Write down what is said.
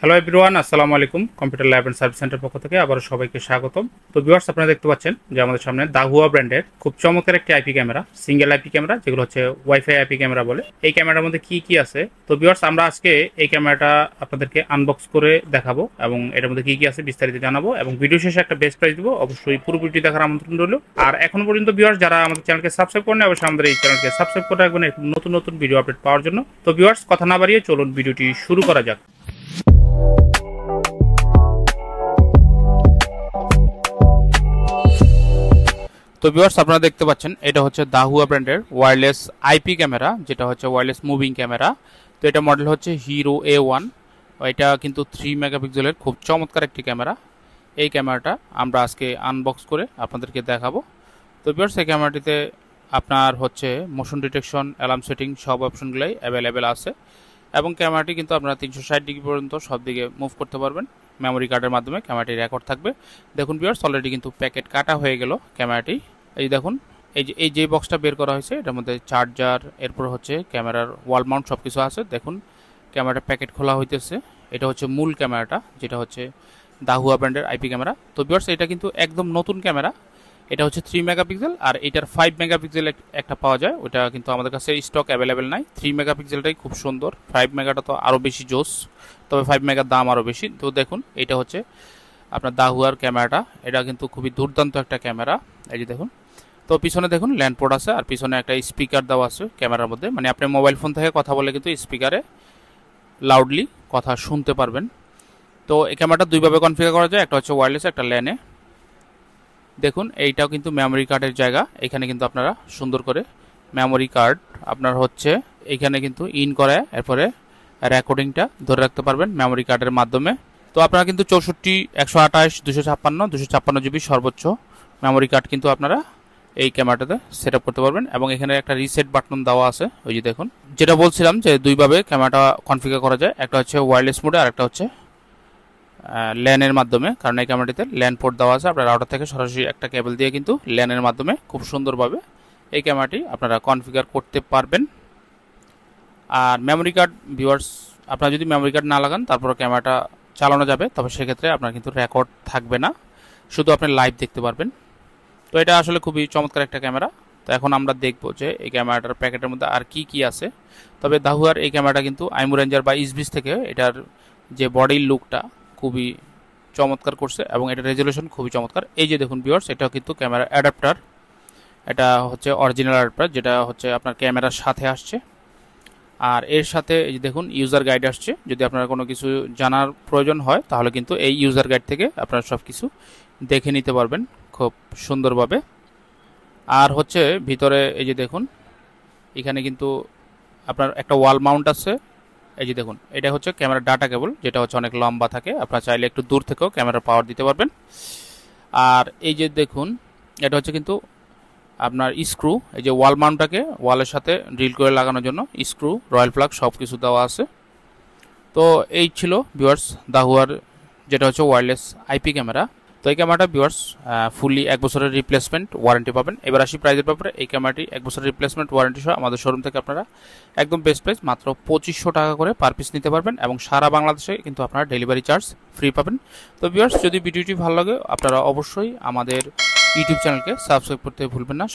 Hello everyone, আসসালামু আলাইকুম। Computer lab and service centre পক্ষ থেকে আবারও সবাইকে স্বাগতম। তো ভিউয়ার্স, আপনারা দেখতে পাচ্ছেন যে আমাদের সামনে দাহুয়া ব্র্যান্ডের খুব চমৎকার একটি IP camera, single IP camera, যেগুলো হচ্ছে ওয়াইফাই আইপি ক্যামেরা বলে। এই ক্যামেরার মধ্যে কি কি আছে, তো ভিউয়ার্স আমরা আজকে এই ক্যামেরাটা আপনাদেরকে আনবক্স করে দেখাবো এবং এটার মধ্যে কি কি আছে বিস্তারিত জানাবো এবং ভিডিও শেষে একটা বেস্ট প্রাইস দিব। অবশ্যই পুরো ভিডিওটি দেখার আমন্ত্রণ রইল। আর এখন পর্যন্ত ভিউয়ার্স যারা আমাদের চ্যানেলকে সাবস্ক্রাইব করেন, অবশ্যই আমাদের এই চ্যানেলকে সাবস্ক্রাইব করে রাখবেন নতুন নতুন ভিডিও আপডেট পাওয়ার জন্য। তো ভিউয়ার্স, কথা না বাড়িয়ে চলুন ভিডিওটি শুরু করা যাক। তো ভিউয়ার্স, আপনারা দেখতে পাচ্ছেন এটা হচ্ছে দাহুয়া ব্র্যান্ডের ওয়্যারলেস আইপি ক্যামেরা, যেটা হচ্ছে ওয়্যারলেস মুভিং ক্যামেরা। তো এটা মডেল হচ্ছে হিরো A1। এটা কিন্তু 3 মেগাপিক্সেলের খুব চমৎকার একটি ক্যামেরা। এই ক্যামেরাটা আমরা আজকে আনবক্স করে আপনাদেরকে দেখাবো। তো ভিউয়ার্স, এই ক্যামেরাটিতে আপনার হচ্ছে মোশন ডিটেকশন, অ্যালার্ম সেটিং সব অপশনগুলোই অ্যাভেলেবেল আছে এবং ক্যামেরাটি কিন্তু আপনারা 360 ডিগ্রি পর্যন্ত সব দিকে মুভ করতে পারবেন। মেমোরি কার্ডের মাধ্যমে ক্যামেরাটি রেকর্ড থাকবে। দেখুন ভিউয়ার্স, অলরেডি কিন্তু প্যাকেট কাটা হয়ে গেল ক্যামেরাটি। এই দেখুন, এই যে বক্সটা বের করা হয়েছে, এটার মধ্যে চার্জার, এরপর হচ্ছে ক্যামেরার ওয়াল মাউন্ট সব কিছু আছে। দেখুন ক্যামেরাটা প্যাকেট খোলা হইতেছে। এটা হচ্ছে মূল ক্যামেরাটা, যেটা হচ্ছে দাহুয়া ব্র্যান্ডের আইপি ক্যামেরা। তো ভিউয়ার্স, এটা কিন্তু একদম নতুন ক্যামেরা। এটা হচ্ছে 3 মেগাপিক্সেল, আর এটার 5 মেগাপিক্সেল একটা পাওয়া যায়। ওটা কিন্তু আমাদের কাছে স্টক অ্যাভেলেবেল নাই। 3 মেগাপিক্সেলটাই খুব সুন্দর, 5 মেগাটা তো আরও বেশি জোস, তবে 5 মেগার দাম আরও বেশি। তো দেখুন, এটা হচ্ছে আপনার দাহুয়ার ক্যামেরাটা। এটা কিন্তু খুবই দুর্দান্ত একটা ক্যামেরা। এই যে দেখুন, তো পিছনে দেখুন ল্যান্ড পোর্ট আছে, আর পিছনে একটা স্পিকার দেওয়া আছে ক্যামেরার মধ্যে, মানে আপনি মোবাইল ফোন থেকে কথা বলে কিন্তু স্পিকারে লাউডলি কথা শুনতে পারবেন। তো এই ক্যামেরাটা দুইভাবে কনফিগার করা যায়, একটা হচ্ছে ওয়্যারলেস, একটা ল্যানে। দেখুন, এইটাও কিন্তু মেমোরি কার্ডের জায়গা। এখানে কিন্তু আপনারা সুন্দর করে মেমোরি কার্ড আপনার হচ্ছে এখানে কিন্তু ইন করে এরপরে রেকর্ডিংটা ধরে রাখতে পারবেন মেমোরি কার্ডের মাধ্যমে। তো আপনারা কিন্তু 64, 128, 256 জিবি সর্বোচ্চ মেমোরি কার্ড কিন্তু আপনারা এই ক্যামেরাটাতে সেট আপ করতে পারবেন এবং এখানে একটা রিসেট বাটন দেওয়া আছে। ওই যে দেখুন, যেটা বলছিলাম যে দুইভাবে ক্যামেরাটা কনফিগার করা যায়, একটা হচ্ছে ওয়্যারলেস মোডে আর একটা হচ্ছে ল্যানের মাধ্যমে। কারণ এই ক্যামেরাটিতে ল্যান পোর্ট দেওয়া আছে, আপনার রাউটার থেকে সরাসরি একটা কেবল দিয়ে কিন্তু ল্যানের মাধ্যমে খুব সুন্দরভাবে এই ক্যামেরাটি আপনারা কনফিগার করতে পারবেন। আর মেমোরি কার্ড ভিউয়ার্স, আপনারা যদি মেমোরি কার্ড না লাগান তারপর ক্যামেরাটা চালানো যাবে, তবে সেক্ষেত্রে আপনার কিন্তু রেকর্ড থাকবে না, শুধু আপনি লাইভ দেখতে পারবেন। তো এটা আসলে খুবই চমৎকার একটা ক্যামেরা। তো এখন আমরা দেখব যে এই ক্যামেরাটার প্যাকেটের মধ্যে আর কি কি আছে। তবে দাহুয়ার এই ক্যামেরাটা কিন্তু আইমু রেঞ্জার বা ইসবিস থেকে এটার যে বডির লুকটা খুবই চমৎকার করছে এবং এটার রেজলিউশন খুবই চমৎকার। এই যে দেখুন ভিউয়ার্স, এটা কিন্তু ক্যামেরা অ্যাডাপ্টার। এটা হচ্ছে অরিজিনাল অ্যাডাপ্টার, যেটা হচ্ছে আপনার ক্যামেরার সাথে আসছে। আর এর সাথে এই যে দেখুন ইউজার গাইড আসছে। যদি আপনার কোনো কিছু জানার প্রয়োজন হয় তাহলে কিন্তু এই ইউজার গাইড থেকে আপনারা সব কিছু দেখে নিতে পারবেন খুব সুন্দরভাবে। আর হচ্ছে ভিতরে এই যে দেখুন, এখানে কিন্তু আপনার একটা ওয়াল মাউন্ট আছে। এই যে দেখুন, এটা হচ্ছে ক্যামেরার ডাটা কেবল, যেটা হচ্ছে অনেক লম্বা থাকে, আপনারা চাইলে একটু দূর থেকেও ক্যামেরা পাওয়ার দিতে পারবেন। আর এই যে দেখুন, এটা হচ্ছে কিন্তু আপনার স্ক্রু, এই যে ওয়াল মাউন্টটাকে ওয়ালের সাথে ড্রিল করে লাগানোর জন্য স্ক্রু, রয়্যাল প্লাগ সব কিছু দেওয়া আছে। তো এই ছিল ভিউয়ার্স দাহুয়ার যেটা হচ্ছে ওয়্যারলেস আইপি ক্যামেরা। তো এই ক্যামেরাটা ভিউয়ার্স ফুলি 1 বছরের রিপ্লেসমেন্ট ওয়ারেন্টি পাবেন। এবার আসি প্রাইজের ব্যাপারে। এই ক্যামেরাটি 1 বছরের রিপ্লেসমেন্ট ওয়ারেন্টি সহ আমাদের শোরুম থেকে আপনারা একদম বেস্ট প্রাইস মাত্র 2500 টাকা করে পার পিস নিতে পারবেন এবং সারা বাংলাদেশে কিন্তু আপনারা ডেলিভারি চার্জ ফ্রি পাবেন। তো ভিউয়ার্স, যদি ভিডিওটি ভালো লাগে আপনারা অবশ্যই আমাদের ইউটিউব চ্যানেলকে সাবস্ক্রাইব করতে ভুলবেন না।